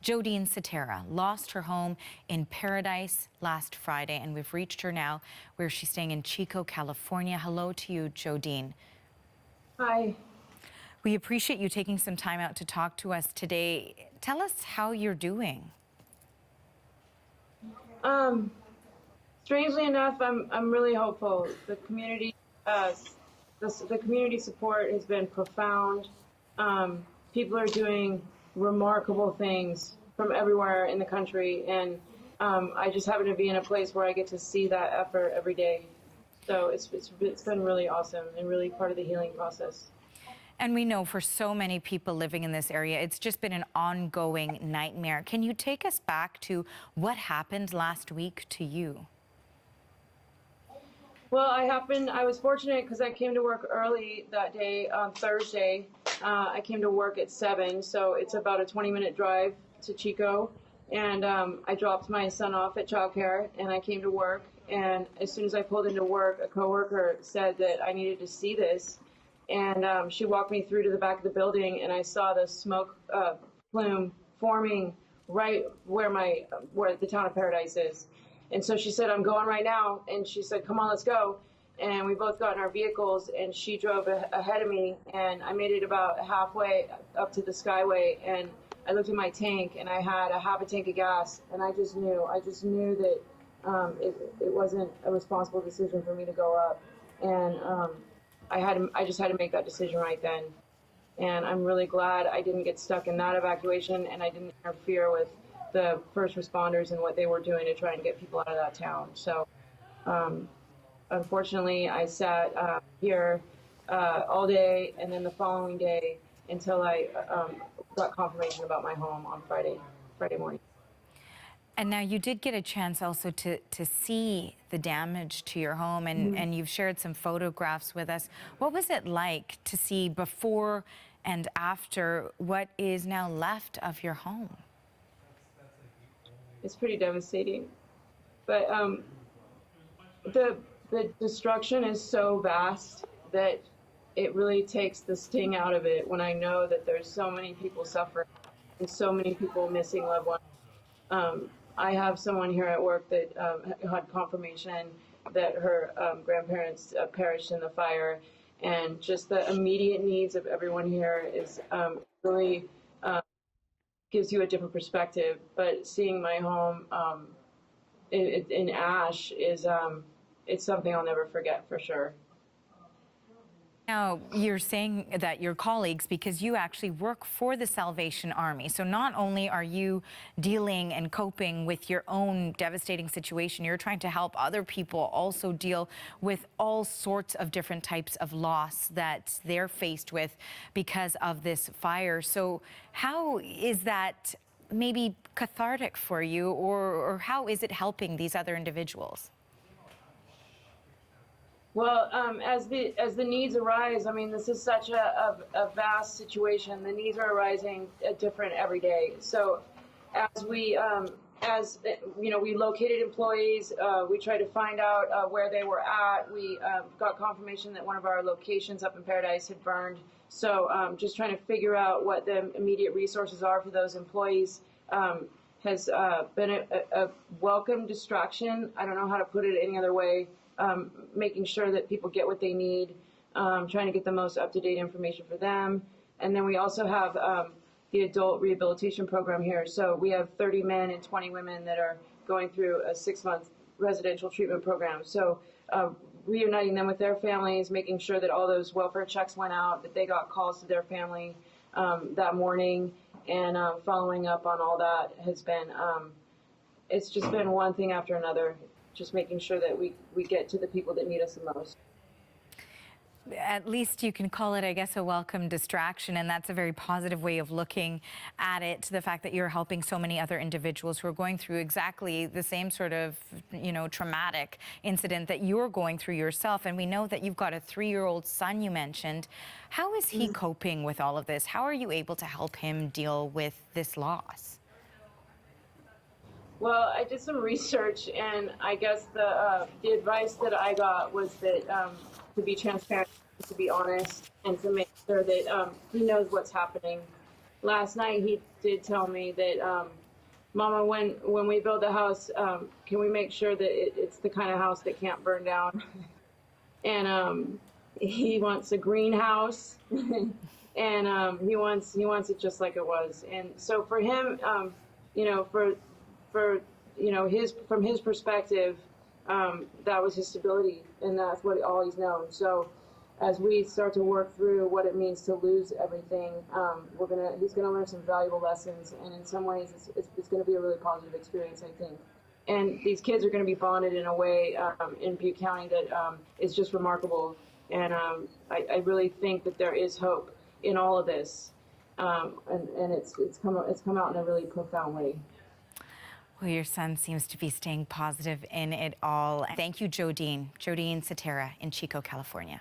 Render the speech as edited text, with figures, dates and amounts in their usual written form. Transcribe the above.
Jodene Setara lost her home in Paradise last Friday, and we've reached her now where she's staying in Chico, California. Hello to you, Jodene. Hi. We appreciate you taking some time out to talk to us today. Tell us how you're doing. Strangely enough, I'm really hopeful. The community, the community support has been profound. People are doing remarkable things from everywhere in the country, and I just happen to be in a place where I get to see that effort every day. So it's been really awesome and really part of the healing process. And we know for so many people living in this area, it's just been an ongoing nightmare. Can you take us back to what happened last week to you? Well, I was fortunate because I came to work early that day on Thursday. I came to work at 7, so it's about a 20-minute drive to Chico. And I dropped my son off at childcare, and I came to work. And as soon as I pulled into work, a coworker said that I needed to see this. And she walked me through to the back of the building, and I saw the smoke plume forming right where the town of Paradise is. And so she said, "I'm going right now." And she said, "Come on, let's go." And we both got in our vehicles, and she drove ahead of me, and I made it about halfway up to the Skyway, and I looked at my tank, and I had a half a tank of gas, and I just knew that it wasn't a responsible decision for me to go up. And I just had to make that decision right then. And I'm really glad I didn't get stuck in that evacuation, and I didn't interfere with the first responders and what they were doing to try and get people out of that town. So unfortunately, I sat here all day, and then the following day until I got confirmation about my home on Friday morning. And now you did get a chance also to see the damage to your home, and you've shared some photographs with us. What was it like to see before and after what is now left of your home? It's pretty devastating, but the destruction is so vast that it really takes the sting out of it when I know that there's so many people suffering and so many people missing loved ones. I have someone here at work that had confirmation that her grandparents perished in the fire, and just the immediate needs of everyone here is really gives you a different perspective. But seeing my home in ash is it's something I'll never forget for sure. Now, you're saying that your colleagues, because you actually work for the Salvation Army, so not only are you dealing and coping with your own devastating situation, you're trying to help other people also deal with all sorts of different types of loss that they're faced with because of this fire. So how is that maybe cathartic for you, or how is it helping these other individuals? Well, as the needs arise, I mean, this is such a vast situation. The needs are arising different every day. So, as we located employees, we tried to find out where they were at. We got confirmation that one of our locations up in Paradise had burned. So, just trying to figure out what the immediate resources are for those employees has been a welcome distraction. I don't know how to put it any other way. Making sure that people get what they need, trying to get the most up-to-date information for them. And then we also have the adult rehabilitation program here. So we have 30 men and 20 women that are going through a 6-month residential treatment program. So reuniting them with their families, making sure that all those welfare checks went out, that they got calls to their family that morning, and following up on all that has been, it's just been one thing after another. Just making sure that we get to the people that need us the most. At least you can call it, I guess, a welcome distraction, and that's a very positive way of looking at it, the fact that you're helping so many other individuals who are going through exactly the same sort of, traumatic incident that you're going through yourself. And we know that you've got a 3-year-old son you mentioned. How is he coping with all of this? How are you able to help him deal with this loss? Well, I did some research, and I guess the advice that I got was that to be transparent, to be honest, and to make sure that he knows what's happening. last night he did tell me that, Mama, when we build a house, can we make sure that it's the kind of house that can't burn down? And he wants a greenhouse, and he wants it just like it was. And so for him, you know, for you know, his from his perspective, that was his stability, and that's what all he's known. So as we start to work through what it means to lose everything, he's gonna learn some valuable lessons, and in some ways, it's gonna be a really positive experience, I think. And these kids are going to be bonded in a way in Butte County that is just remarkable. And I really think that there is hope in all of this, and it's come out in a really profound way. Well, your son seems to be staying positive in it all. Thank you, Jodene. Jodene Setara in Chico, California.